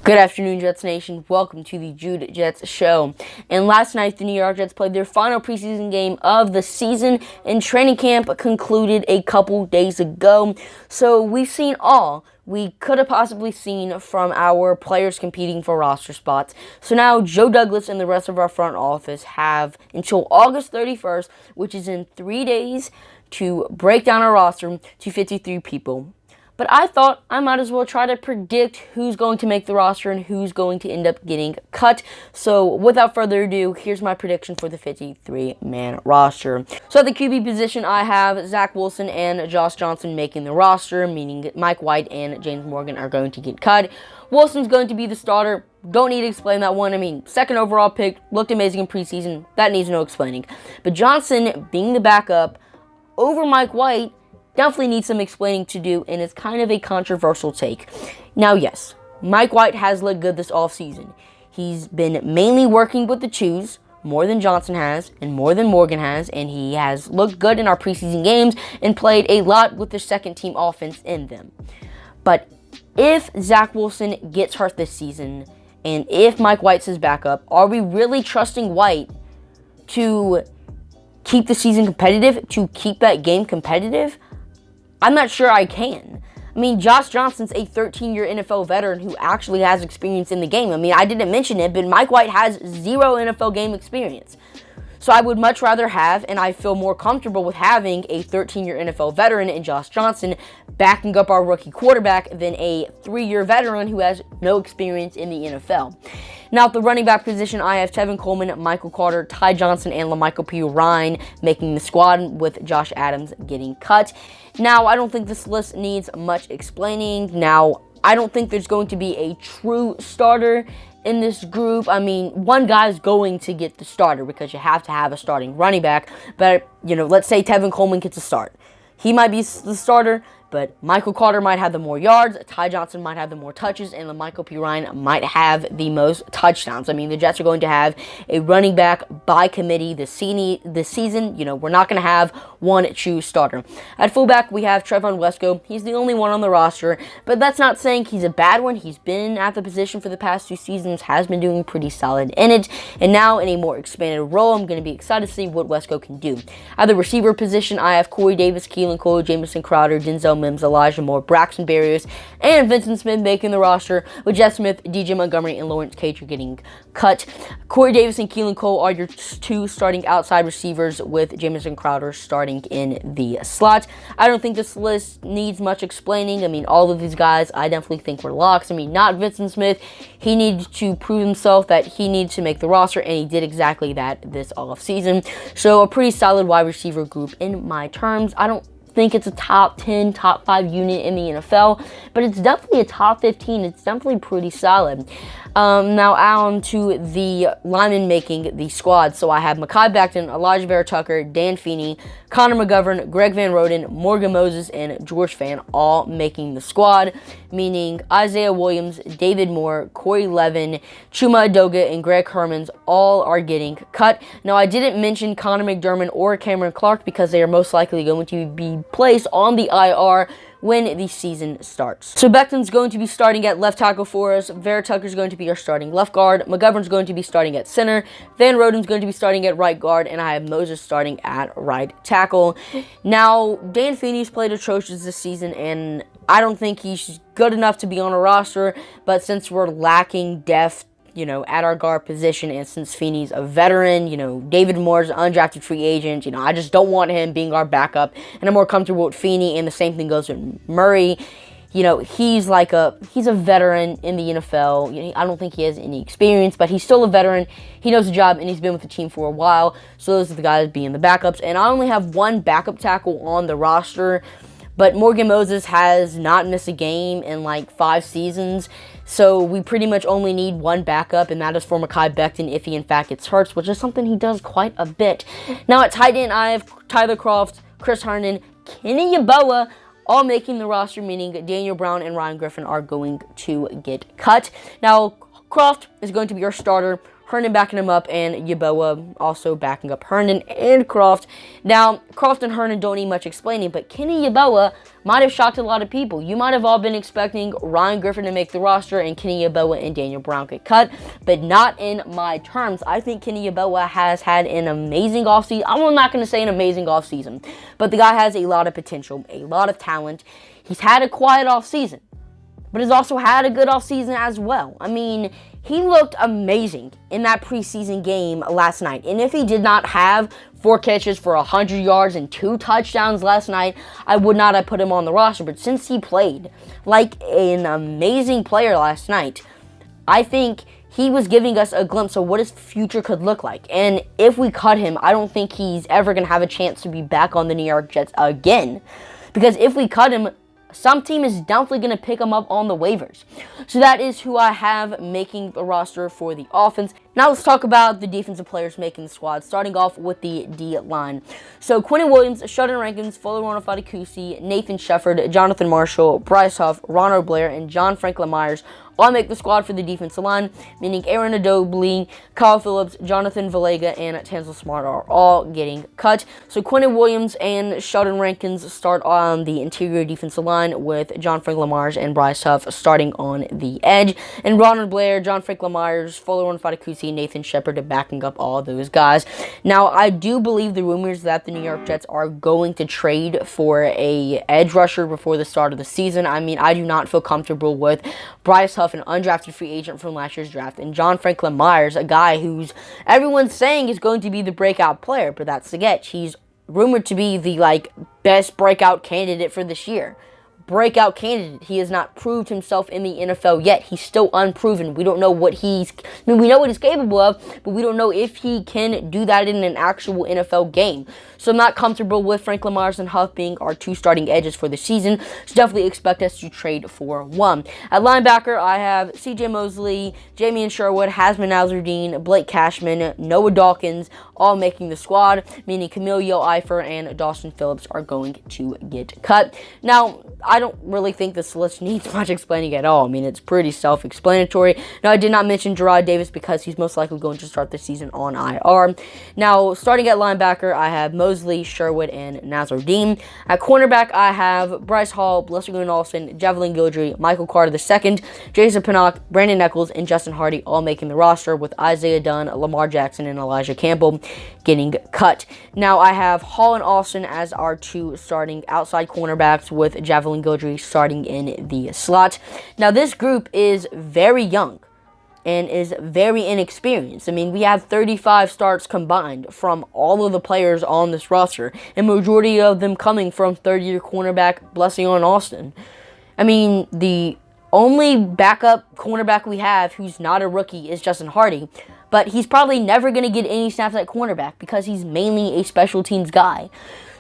Good afternoon, Jets Nation. Welcome to the Jude Jets Show. And last night, the New York Jets played their final preseason game of the season, and training camp concluded a couple days ago. So we've seen all we could have possibly seen from our players competing for roster spots. So now Joe Douglas and the rest of our front office have until August 31st, which is in 3 days, to break down our roster to 53 people. But I thought I might as well try to predict who's going to make the roster and who's going to end up getting cut. So without further ado, here's my prediction for the 53-man roster. So at the QB position, I have Zach Wilson and Josh Johnson making the roster, meaning Mike White and James Morgan are going to get cut. Wilson's going to be the starter. Don't need to explain that one. I mean, second overall pick, looked amazing in preseason. That needs no explaining. But Johnson being the backup over Mike White definitely needs some explaining to do, and it's kind of a controversial take. Now, yes, Mike White has looked good this offseason. He's been mainly working with the twos, more than Johnson has, and more than Morgan has, and he has looked good in our preseason games and played a lot with the second-team offense in them. But if Zach Wilson gets hurt this season, and if Mike White's his backup, are we really trusting White to keep the season competitive, to keep that game competitive? I'm not sure I can. I mean, Josh Johnson's a 13-year NFL veteran who actually has experience in the game. I mean, I didn't mention it, but Mike White has 0 NFL game experience. So I would much rather have, and I feel more comfortable with having, a 13-year NFL veteran in Josh Johnson backing up our rookie quarterback than a 3-year veteran who has no experience in the NFL. Now, at the running back position, I have Tevin Coleman, Michael Carter, Ty Johnson, and LaMichael Pirine making the squad, with Josh Adams getting cut. Now, I don't think this list needs much explaining. Now, I don't think there's going to be a true starter in this group. I mean, one guy's going to get the starter because you have to have a starting running back. But, let's say Tevin Coleman gets a start. He might be the starter, but Michael Carter might have the more yards, Ty Johnson might have the more touches, and LaMichael Pirine might have the most touchdowns. I mean, the Jets are going to have a running back by committee this season. We're not going to have one true starter. At fullback, we have Trevon Wesco. He's the only one on the roster, but that's not saying he's a bad one. He's been at the position for the past 2 seasons, has been doing pretty solid in it, and now in a more expanded role, I'm going to be excited to see what Wesco can do. At the receiver position, I have Corey Davis, Keelan Cole, Jamison Crowder, Denzel Mims, Elijah Moore, Braxton Berrios, and Vincent Smith making the roster, with Jeff Smith, DJ Montgomery, and Lawrence Cager getting cut. Corey Davis and Keelan Cole are your 2 starting outside receivers, with Jamison Crowder starting in the slot. I don't think this list needs much explaining. I mean, all of these guys I definitely think were locks. I mean, not Vincent Smith. He needs to prove himself that he needs to make the roster, and he did exactly that this offseason. So a pretty solid wide receiver group in my terms. I don't think it's a top 10, top 5 unit in the NFL, but it's definitely a top 15. It's definitely pretty solid. Now on to the linemen making the squad. So I have Mekhi Becton, Elijah Vera Tucker, Dan Feeney, Connor McGovern, Greg Van Roten, Morgan Moses, and George Fant all making the squad, meaning Isaiah Williams, David Moore, Corey Levin, Chuma Adoga, and Greg Hermans all are getting cut. Now, I didn't mention Connor McDermott or Cameron Clark because they are most likely going to be placed on the IR when the season starts. So Becton's going to be starting at left tackle for us. Vera Tucker's going to be our starting left guard. McGovern's going to be starting at center. Van Roten's going to be starting at right guard, and I have Moses starting at right tackle. Now, Dan Feeney's played atrocious this season, and I don't think he's good enough to be on a roster, but since we're lacking depth, at our guard position, and since Feeney's a veteran, David Moore's an undrafted free agent, I just don't want him being our backup, and I'm more comfortable with Feeney, and the same thing goes with Murray. He's a veteran in the NFL. I don't think he has any experience, but he's still a veteran. He knows the job, and he's been with the team for a while, so those are the guys being the backups, and I only have one backup tackle on the roster, but Morgan Moses has not missed a game in 5 seasons. So we pretty much only need one backup, and that is for Mekhi Becton if he in fact gets hurt, which is something he does quite a bit. Now at tight end, I have Tyler Kroft, Chris Herndon, Kenny Yeboah, all making the roster, meaning Daniel Brown and Ryan Griffin are going to get cut. Now, Kroft is going to be our starter. Herndon backing him up, and Yeboah also backing up Herndon and Croft. Now, Croft and Herndon don't need much explaining, but Kenny Yeboah might have shocked a lot of people. You might have all been expecting Ryan Griffin to make the roster and Kenny Yeboah and Daniel Brown get cut, but not in my terms. I think Kenny Yeboah has had an amazing offseason. I'm not going to say an amazing offseason, but the guy has a lot of potential, a lot of talent. He's had a quiet offseason, but has also had a good offseason as well. I mean, he looked amazing in that preseason game last night. And if he did not have 4 catches for 100 yards and 2 touchdowns last night, I would not have put him on the roster. But since he played like an amazing player last night, I think he was giving us a glimpse of what his future could look like. And if we cut him, I don't think he's ever going to have a chance to be back on the New York Jets again. Because if we cut him, some team is definitely going to pick him up on the waivers. So that is who I have making the roster for the offense. Now let's talk about the defensive players making the squad, starting off with the D-line. So Quinnen Williams, Sheldon Rankins, Fuller Fatakusi, Nathan Shepard, Jonathan Marshall, Bryce Huff, Ronald Blair, and John Franklin Myers all make the squad for the defensive line, meaning Aaron Adobley, Kyle Phillips, Jonathan Valega, and Tanzel Smart are all getting cut. So Quinnen Williams and Sheldon Rankins start on the interior defensive line, with John Franklin Myers and Bryce Huff starting on the edge, and Ronald Blair, John Franklin Myers, Fuller Fatakusi, Nathan Shepard are backing up all those guys. Now, I do believe the rumors that the New York Jets are going to trade for a edge rusher before the start of the season. I mean, I do not feel comfortable with Bryce Huff, an undrafted free agent from last year's draft, and John Franklin Myers, a guy who's everyone's saying is going to be the breakout player, but that's the catch. He's rumored to be the best breakout candidate for this year. Breakout candidate. He has not proved himself in the NFL yet. He's still unproven. We don't know what we know what he's capable of, but we don't know if he can do that in an actual NFL game. So I'm not comfortable with Franklin Myers and Huff being our 2 starting edges for the season. So definitely expect us to trade for one. At linebacker, I have CJ Mosley, Jamian Sherwood, Hasman Nazardine, Blake Cashman, Noah Dawkins, all making the squad, meaning Camille Eifer and Dawson Phillips are going to get cut. Now, I don't really think this list needs much explaining at all. I mean, it's pretty self-explanatory. Now, I did not mention Gerard Davis because he's most likely going to start the season on IR. Now, starting at linebacker, I have Mosley, Sherwood, and Nazardine. At cornerback, I have Bryce Hall, Blessing Olsen, Javelin Guidry, Michael Carter II, Jason Pinnock, Brandon Eccles, and Justin Hardy all making the roster, with Isaiah Dunn, Lamar Jackson, and Elijah Campbell getting cut. Now, I have Hall and Austin as our 2 starting outside cornerbacks, with Javelin Guidry starting in the slot. Now, this group is very young and is very inexperienced. I mean, we have 35 starts combined from all of the players on this roster, and majority of them coming from third-year cornerback Blessing Austin. I mean, the only backup cornerback we have who's not a rookie is Justin Hardy, but he's probably never going to get any snaps at cornerback because he's mainly a special teams guy.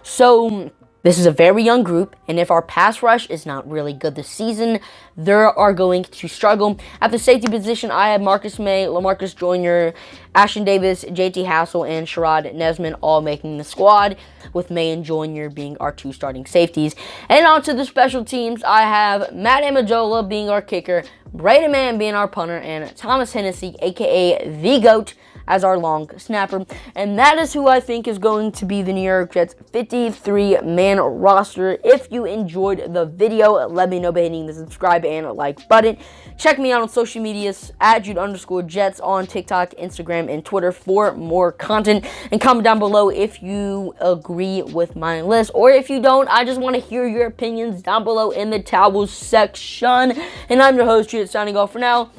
So this is a very young group, and if our pass rush is not really good this season, they are going to struggle. At the safety position, I have Marcus May, LaMarcus Joyner, Ashton Davis, JT Hassel, and Sherrod Nesman all making the squad, with May and Joyner being our 2 starting safeties. And on to the special teams, I have Matt Amajola being our kicker, Braden Mann being our punter, and Thomas Hennessy, a.k.a. The GOAT, as our long snapper. And that is who I think is going to be the New York Jets 53-man roster. If you enjoyed the video, let me know by hitting the subscribe and like button. Check me out on social medias at Jude_Jets on TikTok, Instagram, and Twitter for more content. And comment down below if you agree with my list, or if you don't, I just want to hear your opinions down below in the towels section. And I'm your host, Jude, signing off for now.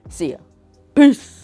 See ya. Peace.